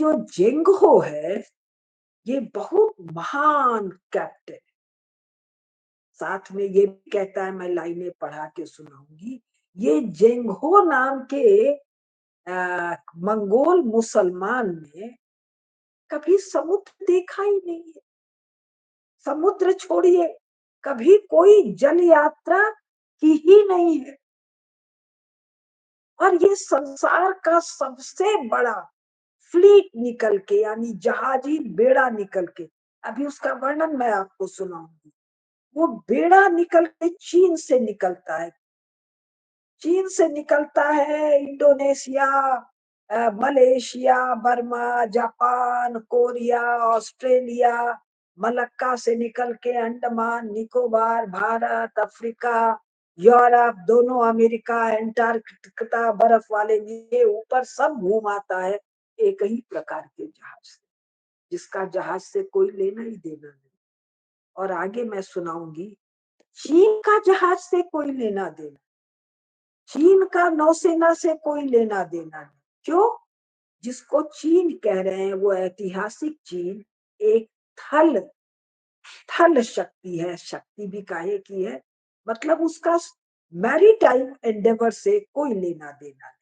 जो जेंगहो है, ये बहुत महान कैप्टन, साथ में ये भी कहता है, मैं लाइनें पढ़ा के सुनाऊंगी। ये जेंगहो नाम के मंगोल मुसलमान ने कभी समुद्र देखा ही नहीं है। समुद्र छोड़िए, कभी कोई जल यात्रा की ही नहीं है। और ये संसार का सबसे बड़ा फ्लीट निकल के, यानी जहाजी बेड़ा निकल के, अभी उसका वर्णन मैं आपको सुनाऊंगी। वो बेड़ा निकल के चीन से निकलता है, चीन से निकलता है Indonesia, Malaysia, Burma, Japan, Korea, Australia, Malacca से निकल के अंडमान निकोबार, भारत, अफ्रीका, यूरोप, दोनों अमेरिका, एंटार्कटिका, बर्फ वाले ये ऊपर सब घूम आता है एक ही प्रकार के जहाज से, जिसका जहाज से कोई लेना ही देना नहीं। और आगे मैं सुनाऊंगी, चीन का जहाज से कोई लेना देना, चीन का नौसेना से कोई लेना देना नहीं। क्यों? जिसको चीन कह रहे हैं वो ऐतिहासिक चीन एक थल थल शक्ति है, शक्ति भी काहे की है, मतलब उसका मैरीटाइम एंडेवर से कोई लेना देना नहीं।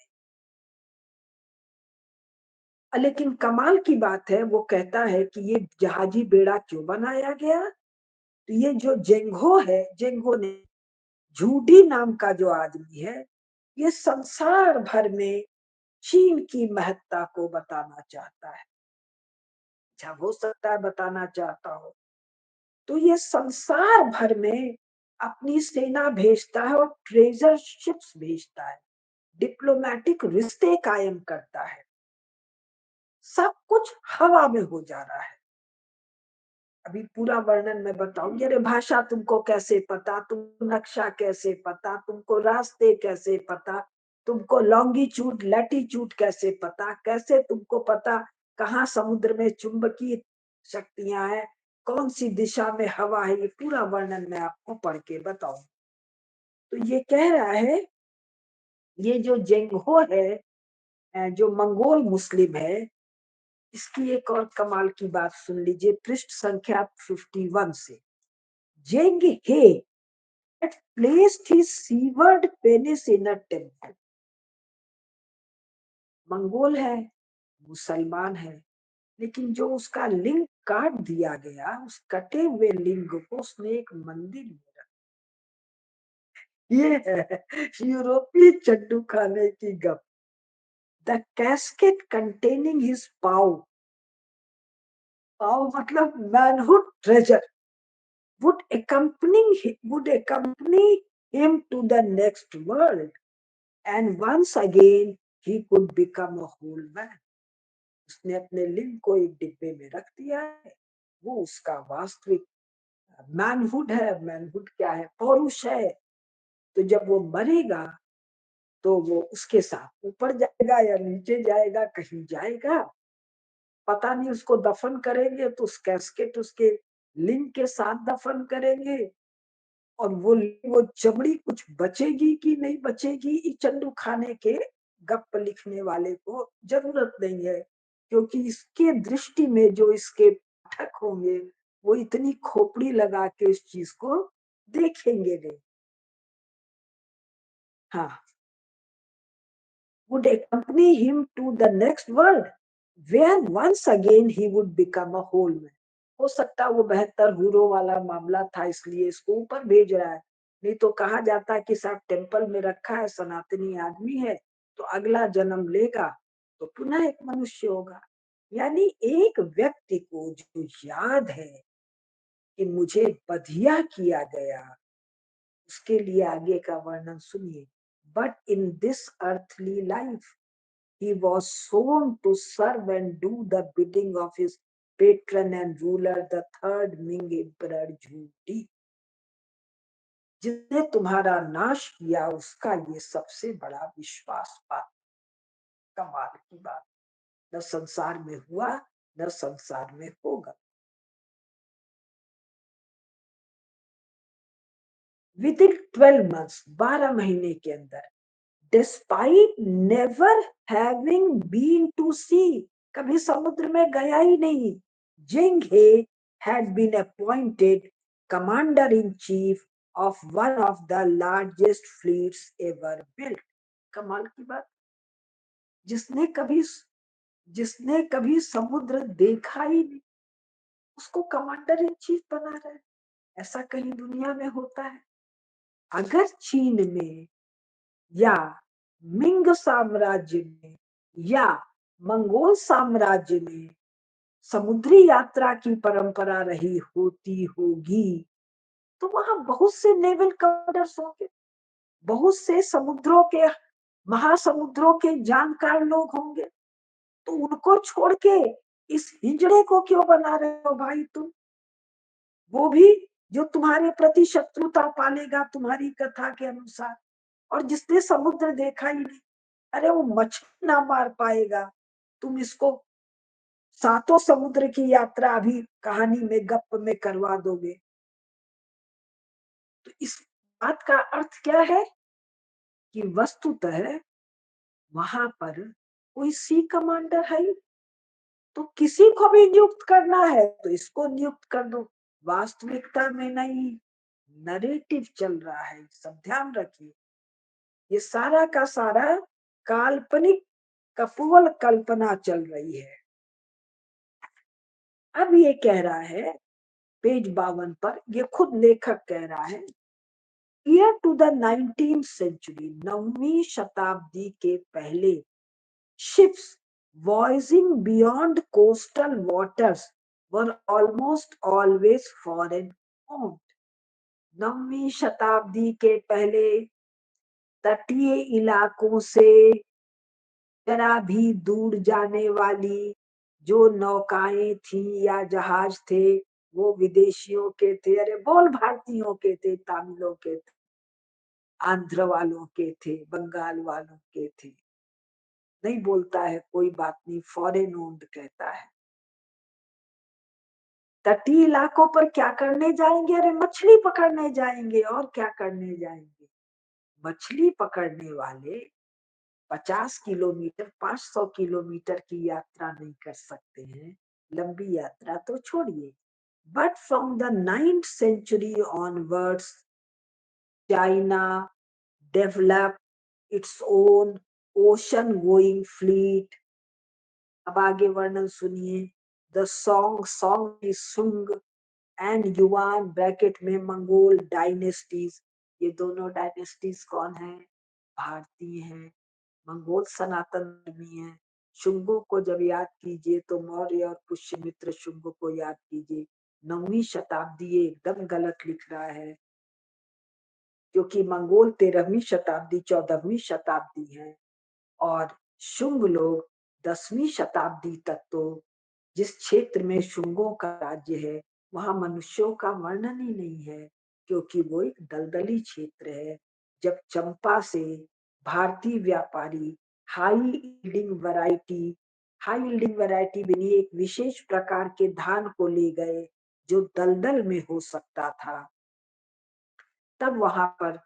लेकिन कमाल की बात है, वो कहता है कि ये जहाजी बेड़ा क्यों बनाया गया। तो ये जो जेंगहो है, जेंगहो ने, झूडी नाम का जो आदमी है, ये संसार भर में चीन की महत्ता को बताना चाहता है। अच्छा, हो सकता है बताना चाहता हो। तो ये संसार भर में अपनी सेना भेजता है और ट्रेजर शिप्स भेजता है, डिप्लोमेटिक रिश्ते कायम करता है। सब कुछ हवा में हो जा रहा है। अभी पूरा वर्णन मैं बताऊंगी। अरे भाषा तुमको कैसे पता, तुमको नक्शा कैसे पता, तुमको रास्ते कैसे पता, तुमको लॉन्गिट्यूड लैटिट्यूड कैसे पता, कैसे तुमको पता कहाँ समुद्र में चुंबकीय शक्तियां हैं, कौन सी दिशा में हवा है, ये पूरा वर्णन मैं आपको पढ़ के बताऊं। तो ये कह रहा है, ये जो जेंगहो है, जो मंगोल मुस्लिम है, इसकी एक और कमाल की बात सुन लीजिए, पृष्ठ संख्या 51 से। जेंग हे had placed his seaward penis in a temple. Mongol है, मुसलमान है, लेकिन जो उसका लिंग काट दिया गया, उस कटे हुए लिंग को उसने एक मंदिर में रखा। ये है यूरोपीय चड्डू खाने की गप। द कैस्केट कंटेनिंग हिज पाव, पाव मतलब manhood treasure, would accompany him to the next world, and once again he could become a whole man. उसने अपने लिंग को एक डिब्बे में रख दिया है, वो उसका वास्तविक मैनहुड है। मैनहुड क्या है? पौरुष है। तो जब वो मरेगा तो वो उसके साथ ऊपर जाएगा या नीचे जाएगा, कहीं जाएगा, पता नहीं। उसको दफन करेंगे तो उस कैस्केट उसके लिंग के साथ दफन करेंगे, और वो चमड़ी कुछ बचेगी कि नहीं बचेगी, चंदू खाने के गप लिखने वाले को जरूरत नहीं है, क्योंकि इसके दृष्टि में जो इसके पाठक होंगे वो इतनी खोपड़ी लगा के इस चीज को देखेंगे नहीं। हाँ, would accompany him to the next world, where once again he would become a whole man. हो सकता है वो 72 हूरों वाला मामला था, इसलिए इसको ऊपर भेज रहा है। नहीं तो कहा जाता कि साहब टेम्पल में रखा है, सनातनी आदमी है, तो अगला जन्म लेगा तो पुनः एक मनुष्य होगा। यानी एक व्यक्ति को जो याद है कि मुझे बधिया किया गया, उसके लिए आगे का वर्णन सुनिए। But in this earthly life he was sown to serve and do the bidding of his patron and ruler, the third Ming Emperor Zhu. जिसने तुम्हारा नाश किया उसका ये सबसे बड़ा विश्वास पात्र। कमाल की बात, न संसार में हुआ न संसार में होगा। विद इन 12 months, 12 महीने के अंदर, despite never having been to sea, कभी समुद्र में गया ही नहीं। जिंग हे had been appointed commander in chief of one of the largest fleets ever built। कमाल की बात। जिसने कभी जिसने कभी समुद्र देखा ही नहीं, उसको कमांडर इन चीफ बना रहे हैं। ऐसा कहीं दुनिया में होता है? अगर चीन में या मिंग साम्राज्य में या मंगोल साम्राज्य में समुद्री यात्रा की परंपरा रही होती होगी, तो वहां बहुत से नेवल कमांडर्स होंगे, बहुत से समुद्रों के महासमुद्रों के जानकार लोग होंगे। तो उनको छोड़ के इस हिजड़े को क्यों बना रहे हो भाई तुम? वो भी जो तुम्हारे प्रति शत्रुता पालेगा तुम्हारी कथा के अनुसार, और जिसने समुद्र देखा ही नहीं। अरे वो मछली ना मार पाएगा, तुम इसको सातों समुद्र की यात्रा अभी कहानी में गप में करवा दोगे। तो इस बात का अर्थ क्या है कि वस्तुतः वहां पर कोई सी कमांडर है ही। तो किसी को भी नियुक्त करना है तो इसको नियुक्त कर दो, वास्तविकता में नहीं। नरेटिव चल रहा है, सब ध्यान रखिए। ये सारा का सारा काल्पनिक कपोल कल्पना चल रही है। अब ये कह रहा है पेज 52 पर, ये खुद लेखक कह रहा है, year to the 19th century, 9वीं शताब्दी के पहले, ships voyaging beyond coastal waters were almost always foreign owned। 9वीं शताब्दी के पहले तटीय इलाकों से जरा भी दूर जाने वाली जो नौकाएं थी या जहाज थे, वो विदेशियों के थे। अरे बोल, भारतीयों के थे, तमिलों के थे, आंध्र वालों के थे, बंगाल वालों के थे। नहीं बोलता है कोई बात नहीं, फॉरेन ओन्ड कहता है। तटीय इलाकों पर क्या करने जाएंगे? अरे मछली पकड़ने जाएंगे, और क्या करने जाएंगे? मछली पकड़ने वाले 50 किलोमीटर 500 किलोमीटर की यात्रा नहीं कर सकते हैं, लंबी यात्रा तो छोड़िए। But from the 9th century onwards, China develop its own ocean going fleet. अब आगे वर्णन सुनिए। द सॉन्ग सॉन्ग की सुंग एंड युआन ब्रैकेट में मंगोल डायनेस्टीज। ये दोनों डायनेस्टीज कौन है? भारतीय हैं। मंगोल सनातन धर्मी है। शुंगों को जब याद कीजिए तो मौर्य और पुष्यमित्र शुंग को याद कीजिए। 9वीं शताब्दी ये एकदम गलत लिख रहा है, क्योंकि मंगोल 13वीं शताब्दी 14वीं शताब्दी है, और शुंग लोग 10वीं शताब्दी तक। तो जिस क्षेत्र में शुंगों का राज्य है वहां मनुष्यों का वर्णन ही नहीं है, क्योंकि वो एक दलदली क्षेत्र है। जब चंपा से भारतीय व्यापारी high yielding variety high yielding variety बनी एक विशेष प्रकार के धान को ले गए जो दलदल में हो सकता था, तब वहां पर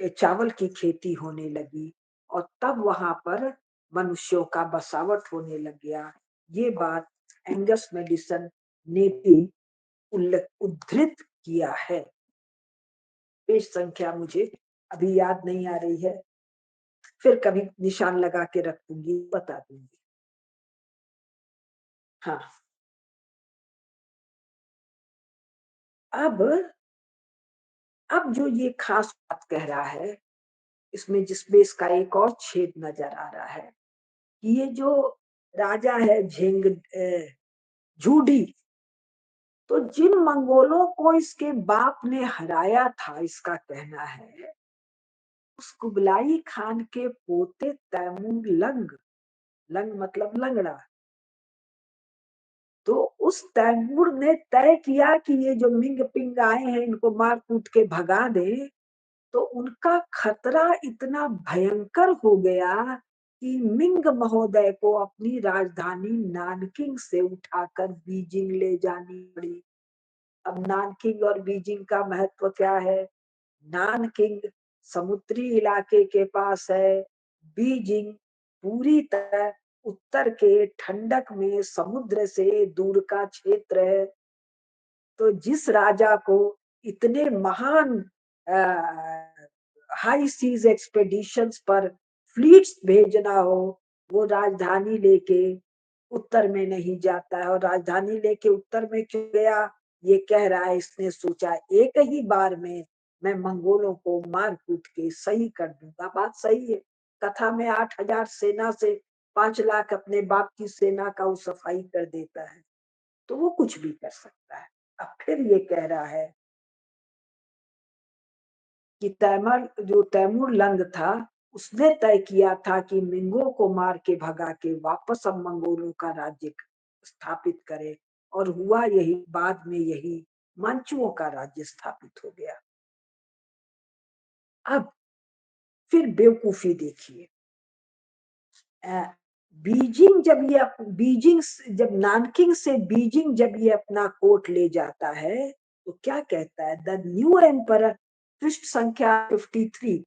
चावल की खेती होने लगी, और तब वहां पर मनुष्यों का बसावट होने लग गया। ये बात एंगस मेडिसन ने भी उद्धृत किया है। पेज संख्या मुझे अभी याद नहीं आ रही है, फिर कभी निशान लगा के रख दूंगी, बता दूंगी। हाँ, अब जो ये खास बात कह रहा है, इसमें जिसमें इसका एक और छेद नजर आ रहा है कि ये जो राजा है झूडी, तो जिन मंगोलों को इसके बाप ने हराया था, इसका कहना है उस कुबलाई खान के पोते तैमूर लंग, लंग मतलब लंगड़ा, तो उस तैमूर ने तय किया कि ये जो मिंग पिंग आए हैं इनको मार कूट के भगा दे। तो उनका खतरा इतना भयंकर हो गया कि मिंग महोदय को अपनी राजधानी नानकिंग से उठाकर बीजिंग ले जानी पड़ी। अब नानकिंग और बीजिंग का महत्व क्या है? नानकिंग समुद्री इलाके के पास है, बीजिंग पूरी तरह उत्तर के ठंडक में समुद्र से दूर का क्षेत्र है। तो जिस राजा को इतने महान हाई सीज एक्सपेडिशंस पर फ्लीट्स भेजना हो, वो राजधानी लेके उत्तर में नहीं जाता है। और राजधानी लेके उत्तर में क्यों गया, ये कह रहा है इसने सोचा एक ही बार में मैं मंगोलों को मार कूट के सही कर दूंगा। बात सही है। कथा में 8,000 सेना से 5 लाख अपने बाप की सेना का वो सफाई कर देता है, तो वो कुछ भी कर सकता है। अब फिर ये कह रहा है कि तैमूर लंग था, उसने तय किया था कि मिंगो को मार के भगा के वापस अब मंगोलों का राज्य स्थापित करे। और हुआ यही, बाद में यही मंचुओं का राज्य स्थापित हो गया। अब फिर बेवकूफी देखिए। बीजिंग जब नानकिंग से बीजिंग जब ये अपना कोर्ट ले जाता है, तो क्या कहता है, द न्यू एम्पर, पृष्ठ संख्या 53,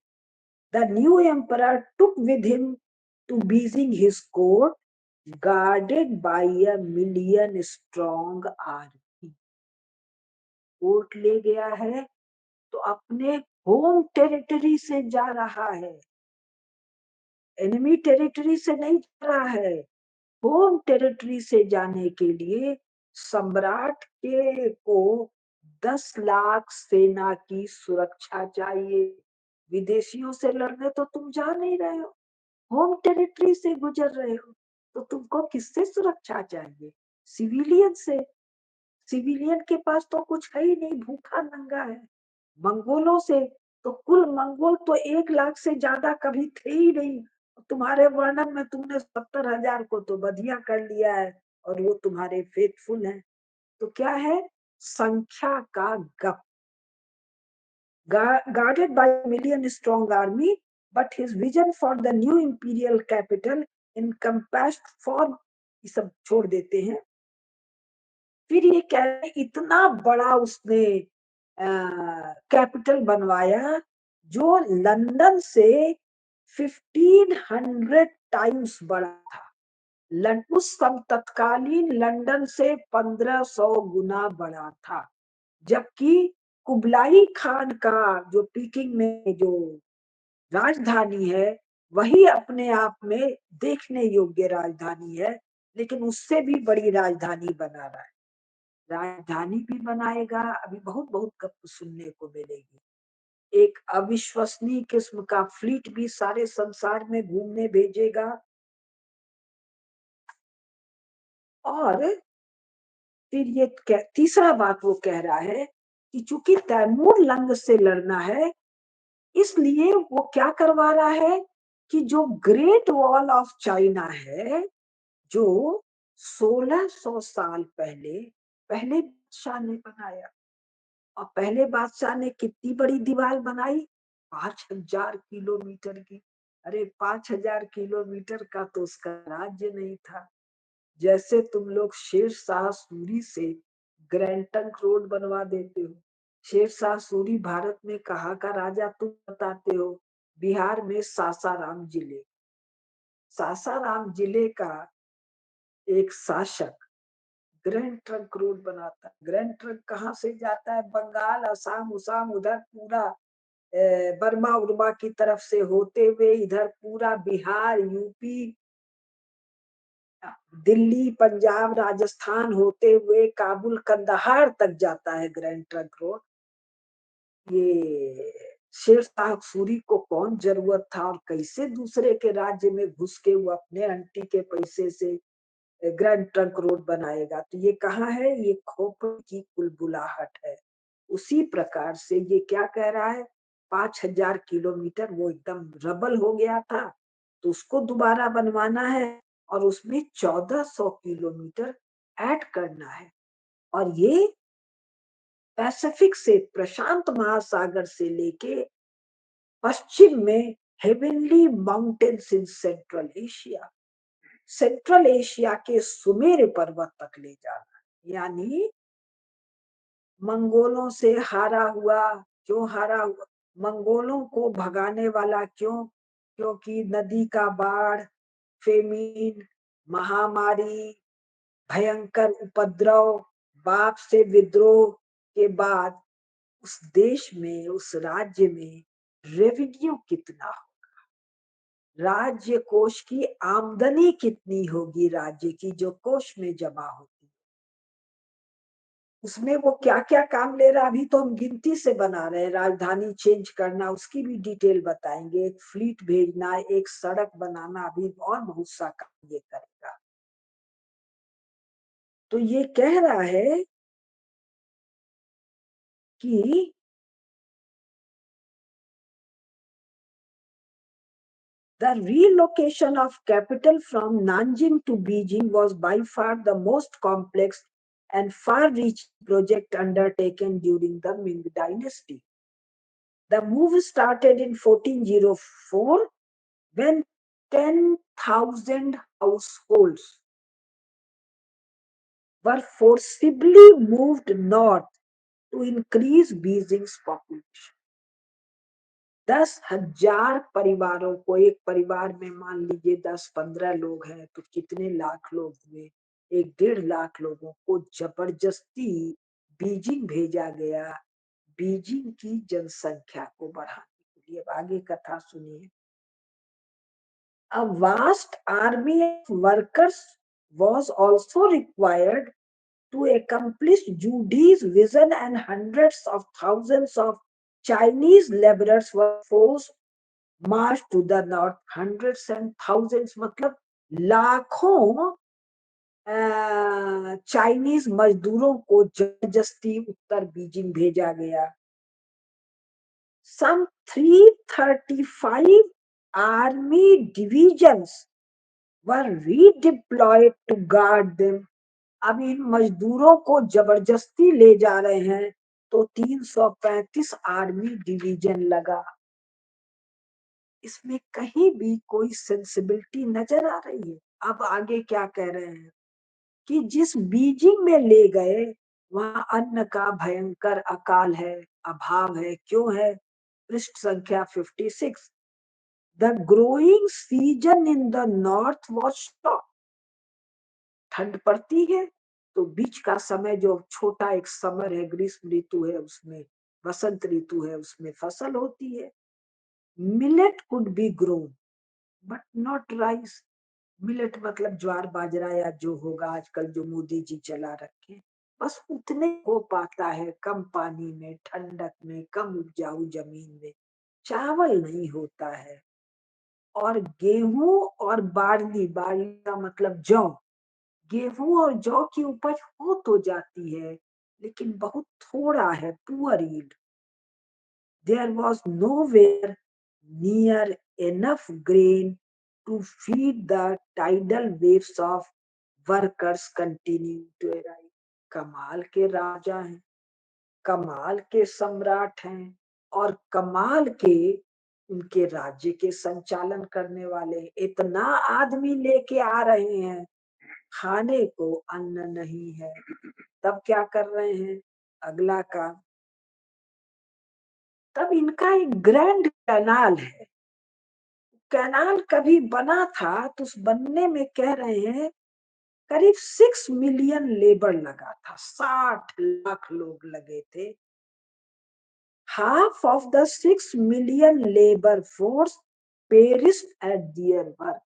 the new emperor took with him to Beijing his court guarded by a million strong army। Court ले गया है तो अपने होम टेरिटरी से जा रहा है, एनिमी टेरिटरी से नहीं जा रहा है। होम टेरिटरी से जाने के लिए सम्राट के को 10 लाख सेना की सुरक्षा चाहिए। विदेशियों से लड़ने तो तुम जा नहीं रहे हो, होम टेरिटरी से गुजर रहे हो, तो तुमको किससे सुरक्षा चाहिए? सिविलियन से। सिविलियन के पास तो कुछ है ही नहीं, भूखा नंगा है। मंगोलों से, तो कुल मंगोल तो 1 लाख से ज्यादा कभी थे ही नहीं। तुम्हारे वर्णन में तुमने 70,000 को तो बधिया कर लिया है, और वो तुम्हारे फेथफुल हैं। तो क्या है, संख्या का गप। guarded by a million strong army, but his vision for the new imperial capital encompassed form, ये सब छोड़ देते हैं। फिर ये कह रहे इतना बड़ा उसने कैपिटल बनवाया जो लंदन से 1500 टाइम्स बड़ा था। उस समय तत्कालीन लंदन से 1500 गुना बड़ा था। जबकि कुबलाई खान का जो पीकिंग में जो राजधानी है, वही अपने आप में देखने योग्य राजधानी है, लेकिन उससे भी बड़ी राजधानी बना रहा है। राजधानी भी बनाएगा, अभी बहुत बहुत गप सुनने को मिलेगी। एक अविश्वसनीय किस्म का फ्लीट भी सारे संसार में घूमने भेजेगा। और फिर ये तीसरा बात वो कह रहा है कि चूंकि तैमूर लंग से लड़ना है, इसलिए वो क्या करवा रहा है कि जो ग्रेट वॉल ऑफ चाइना है, जो 1600 साल पहले पहले बादशाह ने बनाया, और पहले बादशाह ने कितनी बड़ी दीवार बनाई, 5,000 किलोमीटर की। अरे 5,000 किलोमीटर का तो उसका राज्य नहीं था। जैसे तुम लोग शेरशाह सूरी से ग्रैंड ट्रंक रोड बनवा देते हो। शेरशाह सूरी भारत में कहाँ का राजा तुम बताते हो? बिहार में सासाराम जिले, सासाराम जिले का एक शासक ग्रैंड ट्रंक रोड बनाता है। ग्रैंड ट्रंक कहाँ से जाता है? बंगाल, असम, उसाम, उधर पूरा बर्मा उर्मा की तरफ से होते हुए इधर पूरा बिहार, यूपी, दिल्ली, पंजाब, राजस्थान होते हुए काबुल, कंदहार तक जाता है ग्रैंड ट्रंक रोड। ये शेरशाह सूरी को कौन जरूरत था, और कैसे दूसरे के राज्य में घुस के वो अपने आंटी के पैसे से ग्रैंड ट्रंक रोड बनाएगा? तो ये कहाँ है? ये खोपड़ी की कुलबुलाहट है। उसी प्रकार से ये क्या कह रहा है, 5,000 किलोमीटर वो एकदम रबल हो गया था, तो उसको दोबारा बनवाना है, और उसमें 1,400 किलोमीटर ऐड करना है। और ये पैसिफिक से, प्रशांत महासागर से लेके पश्चिम में heavenly mountains in central Asia, central Asia के सुमेर पर्वत तक ले जाना। यानी मंगोलों से हारा हुआ, क्यों हारा हुआ? मंगोलों को भगाने वाला क्यों? क्योंकि नदी का बाढ़, फेमीन, महामारी, भयंकर उपद्रव, बाप से विद्रोह के बाद उस देश में, उस राज्य में रेवेन्यू कितना हो, राज्य कोष की आमदनी कितनी होगी, राज्य की जो कोष में जमा होती है, उसमें वो क्या क्या काम ले रहा है। अभी तो हम गिनती से बना रहे हैं, राजधानी चेंज करना उसकी भी डिटेल बताएंगे, एक फ्लीट भेजना, एक सड़क बनाना, अभी और बहुत सा काम ये करेगा। तो ये कह रहा है कि the relocation of capital from Nanjing to Beijing was by far the most complex and far-reaching project undertaken during the Ming Dynasty. The move started in 1404 when 10,000 households were forcibly moved north to increase Beijing's population. 10,000 परिवारों को, एक परिवार में मान लीजिए 10-15 लोग हैं तो कितने लाख लोग हुए, 1-1.5 लाख लोगों को जबरदस्ती बीजिंग भेजा गया, बीजिंग की जनसंख्या को बढ़ाने के लिए। अब आगे कथा सुनिए। A vast army of workers was also required to accomplish Judy's vision, and hundreds of thousands of Chinese laborers were forced march to the north. Hundreds and thousands मतलब लाखों चाइनीज मजदूरों को जबरदस्ती उत्तर बीजिंग भेजा गया। Some 335 army divisions were redeployed to guard them. अब इन मजदूरों को जबरदस्ती ले जा रहे हैं तो 335 आर्मी डिवीजन लगा। इसमें कहीं भी कोई सेंसिबिलिटी नजर आ रही है। अब आगे क्या कह रहे हैं कि जिस बीजिंग में ले गए वहां अन्न का भयंकर अकाल है, अभाव है। क्यों है? पृष्ठ संख्या 56। The growing season in the north was short. ठंड पड़ती है तो बीच का समय जो छोटा एक समर है, ग्रीष्म ऋतु है, उसमें वसंत ऋतु है, उसमें फसल होती है। Millet could be grown but not rice. Millet मतलब ज्वार बाजरा या जो होगा आजकल जो मोदी जी चला रखे, बस उतने हो पाता है, कम पानी में, ठंडक में, कम उपजाऊ जमीन में चावल नहीं होता है। और गेहूं और बार्ली, बार्ली का मतलब जौ, गेहूं और जौ की उपज हो तो जाती है लेकिन बहुत थोड़ा है, poor yield. There was nowhere near enough grain to feed the tidal waves of workers continuing to arrive. कमाल के राजा हैं, कमाल के सम्राट हैं और कमाल के उनके राज्य के संचालन करने वाले। इतना आदमी लेके आ रहे हैं, खाने को अन्न नहीं है, तब क्या कर रहे हैं? अगला काम, तब इनका एक ग्रैंड कैनाल है। कैनाल कभी बना था तो उस बनने में कह रहे हैं करीब 6 मिलियन लेबर लगा था, 60 लाख लोग लगे थे। Half of the 6 million labour force perished at their work.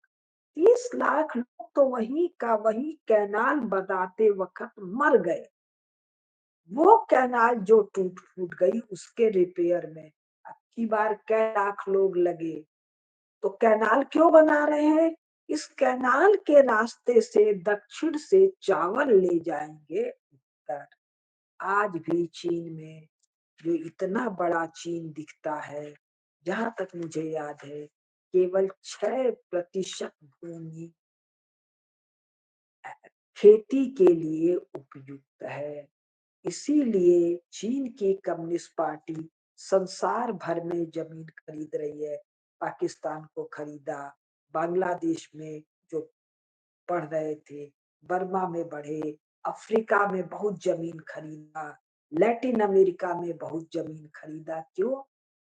30 lakh लोग तो वही का वही कैनाल बनाते वक्त मर गए। वो कैनाल जो टूट फूट गई उसके रिपेयर में अब की बार कै लाख लोग लगे। तो कैनाल क्यों बना रहे हैं? इस कैनाल के रास्ते से दक्षिण से चावल ले जाएंगे उत्तर। आज भी चीन में जो इतना बड़ा चीन दिखता है, जहां तक मुझे याद है केवल 6% भूमि खेती के लिए उपयुक्त है। इसीलिए चीन की कम्युनिस्ट पार्टी संसार भर में जमीन खरीद रही है। पाकिस्तान को खरीदा, बांग्लादेश में जो पढ़ रहे थे, बर्मा में बढ़े, अफ्रीका में बहुत जमीन खरीदा, लैटिन अमेरिका में बहुत जमीन खरीदा। क्यों?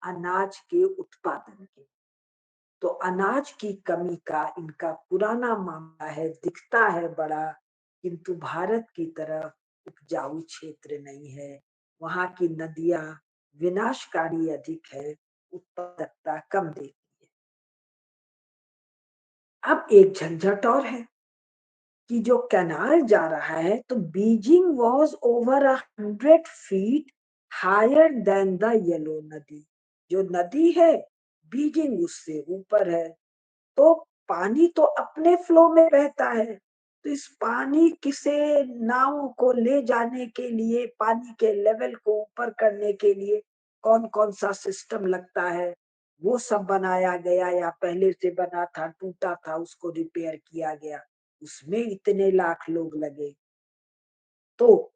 अनाज के उत्पादन के। तो अनाज की कमी का इनका पुराना मामला है, दिखता है बड़ा, किंतु भारत की तरफ उपजाऊ क्षेत्र नहीं है। वहां की नदियां विनाशकारी अधिक है, उत्पादकता कम देती है। अब एक झंझट और है कि जो कैनाल जा रहा है, तो Beijing was over 100 feet higher than the yellow नदी। जो नदी है, बीजिंग उससे ऊपर है। तो पानी तो अपने फ्लो में बहता है, तो इस पानी किसे नाव को ले जाने के लिए, पानी के लेवल को ऊपर करने के लिए कौन कौन सा सिस्टम लगता है, वो सब बनाया गया या पहले से बना था, टूटा था, उसको रिपेयर किया गया। उसमें इतने लाख लोग लगे। तो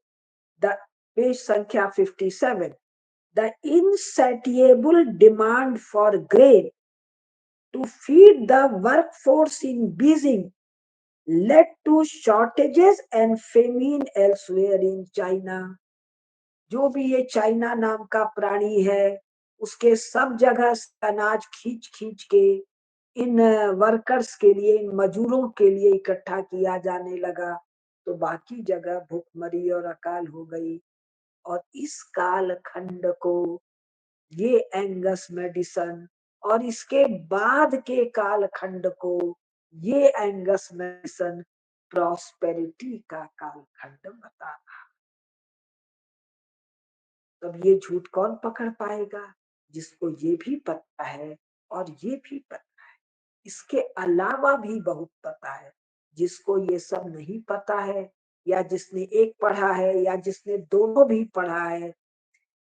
द पेज संख्या 57, the insatiable demand for grain to feed the workforce in Beijing led to shortages and famine elsewhere in China। जो भी ये चाइना नाम का प्राणी है, उसके सब जगह से अनाज खींच खींच के इन वर्कर्स के लिए, इन मजदूरों के लिए इकट्ठा किया जाने लगा, तो बाकी जगह भूखमरी और अकाल हो गई। और इस काल खंड को ये एंगस मेडिसन, और इसके बाद के कालखंड को ये एंगस मेडिसन प्रॉस्पेरिटी का कालखंड बताता। तब ये झूठ कौन पकड़ पाएगा? जिसको ये भी पता है और ये भी पता है, इसके अलावा भी बहुत पता है। जिसको ये सब नहीं पता है, या जिसने एक पढ़ा है या जिसने दोनों भी पढ़ा है,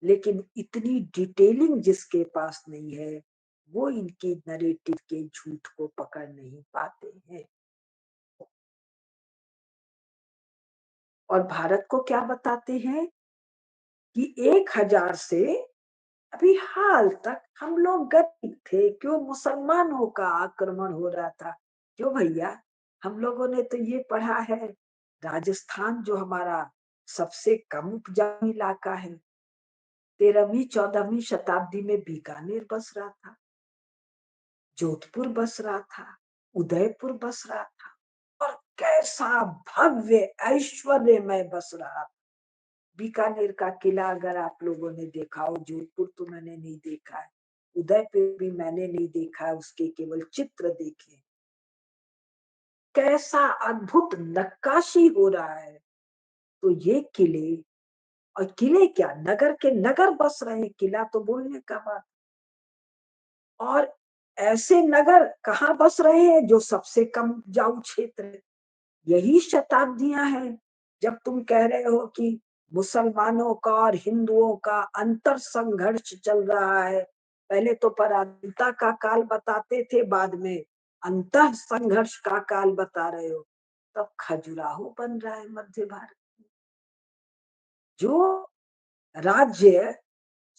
लेकिन इतनी डिटेलिंग जिसके पास नहीं है, वो इनकी नरेटिव के झूठ को पकड़ नहीं पाते हैं। और भारत को क्या बताते हैं कि 1000 से अभी हाल तक हम लोग गरीब थे, क्यों मुसलमानों का आक्रमण हो रहा था। क्यों भैया, हम लोगों ने तो ये पढ़ा है, राजस्थान जो हमारा सबसे कम उपजाऊ इलाका है, 13वीं 14वीं शताब्दी में बीकानेर बस रहा था, जोधपुर बस रहा था, उदयपुर बस रहा था, और कैसा भव्य ऐश्वर्यमय बस रहा था। बीकानेर का किला अगर आप लोगों ने देखा हो, जोधपुर तो मैंने नहीं देखा है, उदयपुर भी मैंने नहीं देखा है, उसके केवल चित्र देखे। कैसा अद्भुत नक्काशी हो रहा है। तो ये किले, और किले क्या, नगर के नगर बस रहे हैं, किला तो बोलने का बात। और ऐसे नगर कहाँ बस रहे हैं जो सबसे कम उपजाऊ क्षेत्र है। यही शताब्दियां हैं जब तुम कह रहे हो कि मुसलमानों का और हिंदुओं का अंतर संघर्ष चल रहा है। पहले तो पराधीनता का काल बताते थे, बाद में अंतर संघर्ष का काल बता रहे हो। तब खजुराहो बन रहा है मध्य भारत में। जो राज्य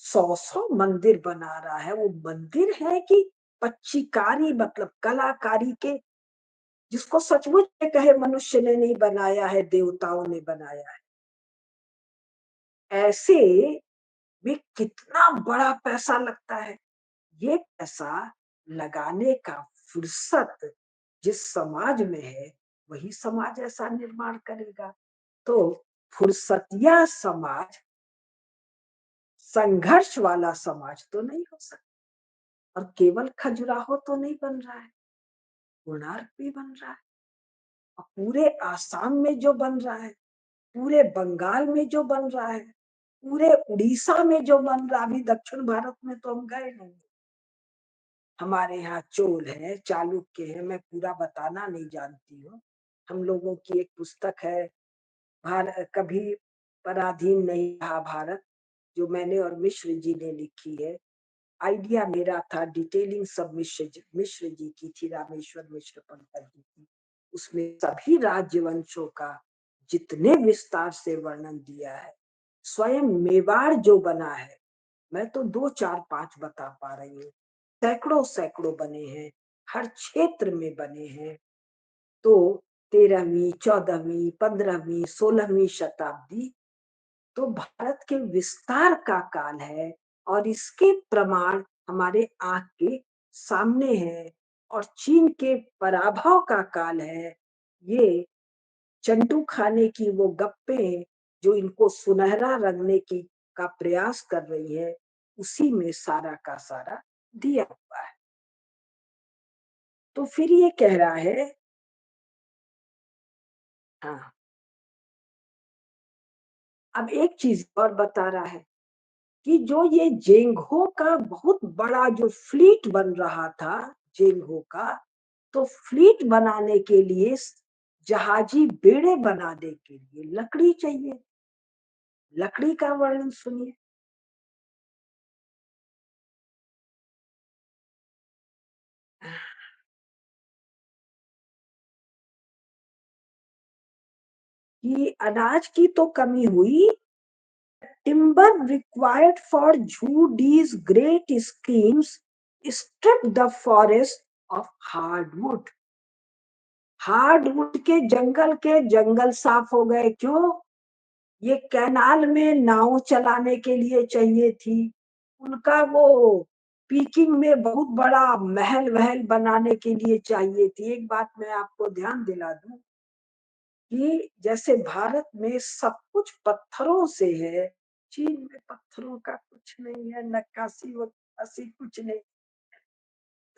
100 मंदिर बना रहा है, वो मंदिर है कि पच्चीकारी, मतलब कलाकारी के, जिसको सचमुच में कहे मनुष्य ने नहीं बनाया है, देवताओं ने बनाया है। ऐसे में कितना बड़ा पैसा लगता है। ये पैसा लगाने का फुर्सत जिस समाज में है, वही समाज ऐसा निर्माण करेगा। तो फुर्सतिया समाज, संघर्ष वाला समाज तो नहीं हो सकता। और केवल खजुराहो तो नहीं बन रहा है, कोणार्क भी बन रहा है, और पूरे आसाम में जो बन रहा है, पूरे बंगाल में जो बन रहा है, पूरे उड़ीसा में जो बन रहा, अभी दक्षिण भारत में तो हम गए नहीं। हमारे यहाँ चोल है, चालुक्य है, मैं पूरा बताना नहीं जानती हूँ। हम लोगों की एक पुस्तक है, भारत कभी पराधीन नहीं रहा भारत, जो मैंने और मिश्र जी ने लिखी है। आइडिया मेरा था, डिटेलिंग सब मिश्र जी की थी, रामेश्वर मिश्र पंडित जी की। उसमें सभी राजवंशों का जितने विस्तार से वर्णन दिया है। स्वयं मेवाड़ जो बना है, मैं तो 2 4 5 बता पा रही हूँ, सैकड़ों सैकड़ों बने हैं, हर क्षेत्र में बने हैं। तो 13वीं 14वीं 15वीं 16वीं शताब्दी तो भारत के विस्तार का काल है, और इसके प्रमाण हमारे आंख के सामने है। और चीन के पराभव का काल है। ये चंटू खाने की वो गप्पे जो इनको सुनहरा रंगने की का प्रयास कर रही है, उसी में सारा का सारा दिया हुआ है। तो फिर ये कह रहा है, हाँ, अब एक चीज और बता रहा है कि जो ये जेंगहो का बहुत बड़ा जो फ्लीट बन रहा था, जेंगहो का, तो फ्लीट बनाने के लिए जहाजी बेड़े बनाने के लिए लकड़ी चाहिए। लकड़ी का वर्णन सुनिए। कि अनाज की तो कमी हुई। Timber required for Judy's great schemes stripped the forest of hardwood. Hardwood के जंगल साफ हो गए। क्यों? ये कैनाल में नाव चलाने के लिए चाहिए थी। उनका वो पीकिंग में बहुत बड़ा महल वहल बनाने के लिए चाहिए थी। एक बात मैं आपको ध्यान दिला दूं कि जैसे भारत में सब कुछ पत्थरों से है, चीन में पत्थरों का कुछ नहीं है, नक्काशी वक्काशी कुछ नहीं,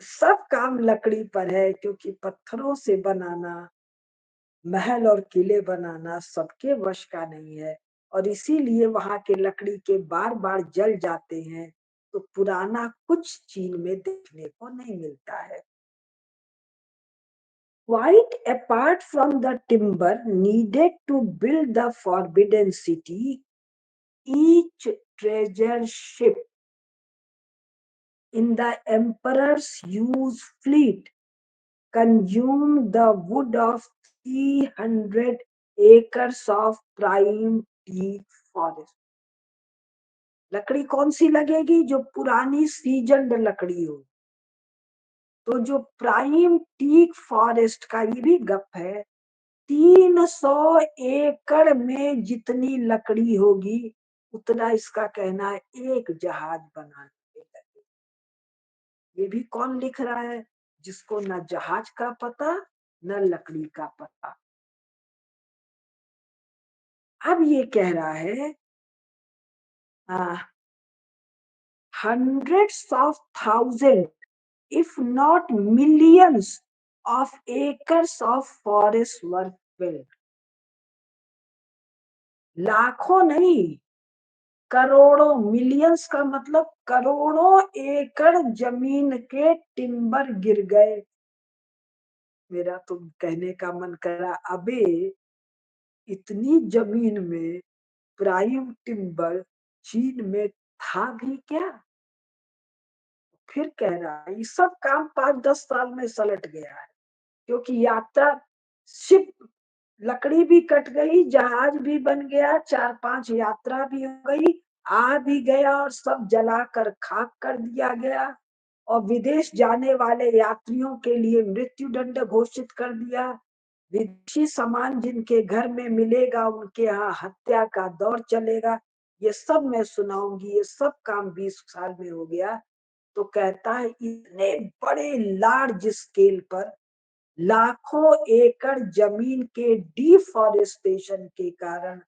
सब काम लकड़ी पर है। क्योंकि पत्थरों से बनाना, महल और किले बनाना सबके वश का नहीं है। और इसीलिए वहां के लकड़ी के बार बार जल जाते हैं। तो पुराना कुछ चीन में देखने को नहीं मिलता है। Quite apart from the timber needed to build the Forbidden City, each treasure ship in the emperor's huge fleet consumed the wood of 300 acres of prime teak forest. लकड़ी कौन सी लगेगी? जो पुरानी सीजन्ड लकड़ी हो। तो जो प्राइम टीक फॉरेस्ट का ये भी गप है, 300 एकड़ में जितनी लकड़ी होगी, उतना इसका कहना है एक जहाज बनाने में लगे। ये भी कौन लिख रहा है? जिसको न जहाज का पता, न लकड़ी का पता। अब ये कह रहा है, hundreds of thousands, if not millions of acres of forest were filled. लाखों नहीं, करोड़ों, मिलियंस का मतलब करोड़ों एकड़ जमीन के टिम्बर गिर गए। मेरा तो कहने का मन करा, अबे इतनी जमीन में प्राइम टिम्बर चीन में था भी क्या? फिर कह रहा है ये सब काम 5-10 साल में सलट गया है। क्योंकि यात्रा, शिप, लकड़ी भी कट गई, जहाज भी बन गया, 4-5 यात्रा भी हो गई, आ भी गया और सब जलाकर खाक कर दिया गया। और विदेश जाने वाले यात्रियों के लिए मृत्यु दंड घोषित कर दिया। विदेशी सामान जिनके घर में मिलेगा उनके यहाँ हत्या का दौर चलेगा। ये सब मैं सुनाऊंगी। ये सब काम 20 साल में हो गया। तो कहता है इतने बड़े लार्ज स्केल पर लाखों एकड़ जमीन के डिफॉरेस्टेशन के कारण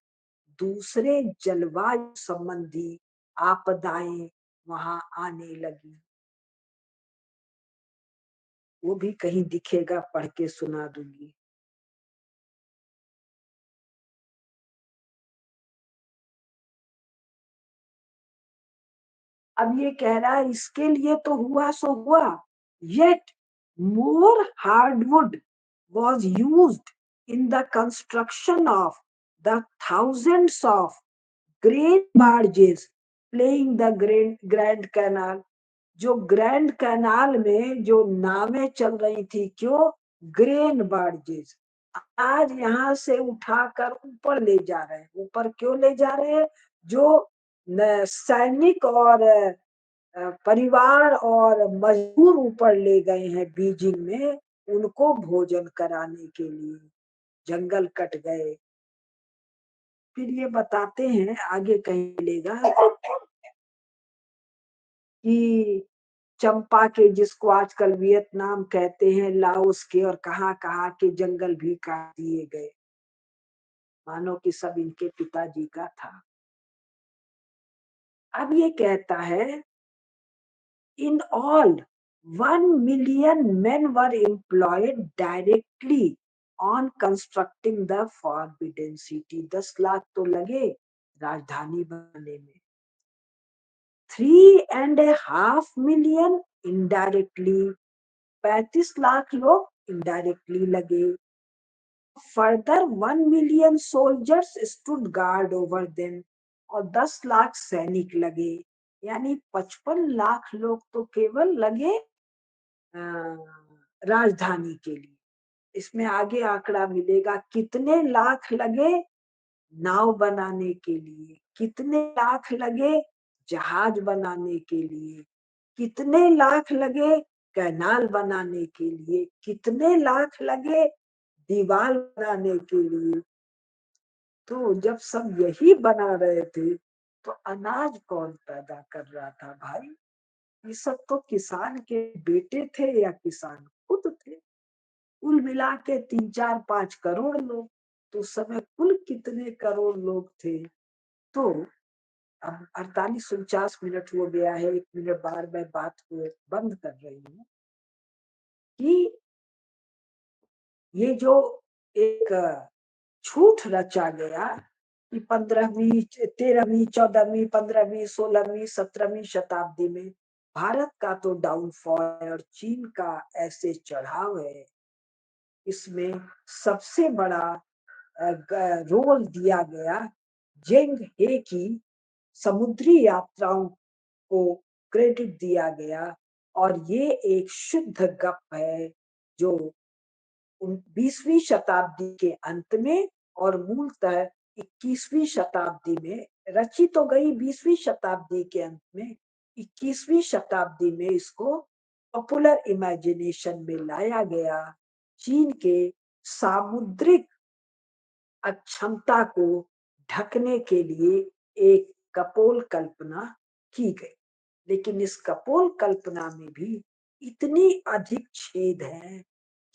दूसरे जलवायु संबंधी आपदाएं वहां आने लगी। वो भी कहीं दिखेगा, पढ़ के सुना दूंगी। अब ये कह रहा है इसके लिए तो हुआ सो हुआ, yet more hardwood was used in the construction of the thousands of grain barges playing the grand canal। जो ग्रैंड कैनाल में जो नावें चल रही थी, क्यों? ग्रेन बार्जेस, आज यहाँ से उठाकर ऊपर ले जा रहे हैं। ऊपर क्यों ले जा रहे हैं? जो सैनिक और परिवार और मजदूर ऊपर ले गए हैं बीजिंग में, उनको भोजन कराने के लिए जंगल कट गए। फिर ये बताते हैं, आगे कहीं मिलेगा कि चंपा के, जिसको आजकल वियतनाम कहते हैं, लाओस के, और कहाँ-कहाँ के जंगल भी काट दिए गए, मानो कि सब इनके पिताजी का था। अब ये कहता है, in all 1 million men were employed directly on constructing the forbidden city। 10 lakh तो लगे राजधानी बनाने में। 3.5 million indirectly, 35 लाख लोग इनडायरेक्टली लगे। Further 1 million soldiers stood guard over them, और 10 लाख सैनिक लगे। यानी 55 लाख लोग तो केवल लगे राजधानी के लिए। इसमें आगे आंकड़ा मिलेगा, कितने लाख लगे नाव बनाने के लिए, कितने लाख लगे जहाज बनाने के लिए, कितने लाख लगे कैनाल बनाने के लिए, कितने लाख लगे दीवार बनाने के लिए। तो जब सब यही बना रहे थे तो अनाज कौन पैदा कर रहा था भाई? ये सब तो किसान के बेटे थे या किसान खुद थे। कुल मिला के 3, 4, 5 करोड़ लोग। तो उस समय कुल कितने करोड़ लोग थे? तो अब 48-49 हो गया है, 1 मिनट बाद मैं बात को बंद कर रही हूँ कि ये जो एक झूठ रचा गया कि 15वीं 13वीं 14वीं 15वीं 16वीं 17वीं शताब्दी में भारत का तो डाउनफॉल है और चीन का ऐसे चढ़ाव है। इसमें सबसे बड़ा रोल दिया गया जेंग हे की समुद्री यात्राओं को क्रेडिट दिया गया, और ये एक शुद्ध गप है जो 20वीं शताब्दी के अंत में और मूलतः 21वीं शताब्दी में रची तो गई। 20वीं शताब्दी के अंत में, 21वीं शताब्दी में इसको पॉपुलर इमेजिनेशन में लाया गया। चीन के सामुद्रिक अक्षमता को ढकने के लिए एक कपोल कल्पना की गई, लेकिन इस कपोल कल्पना में भी इतनी अधिक छेद है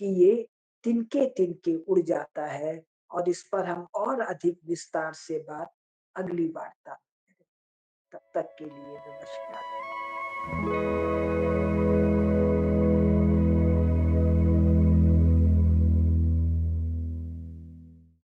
कि ये तिनके तिनके उड़ जाता है। और इस पर हम और अधिक विस्तार से बात अगली वार्ता। तब तक के लिए नमस्कार।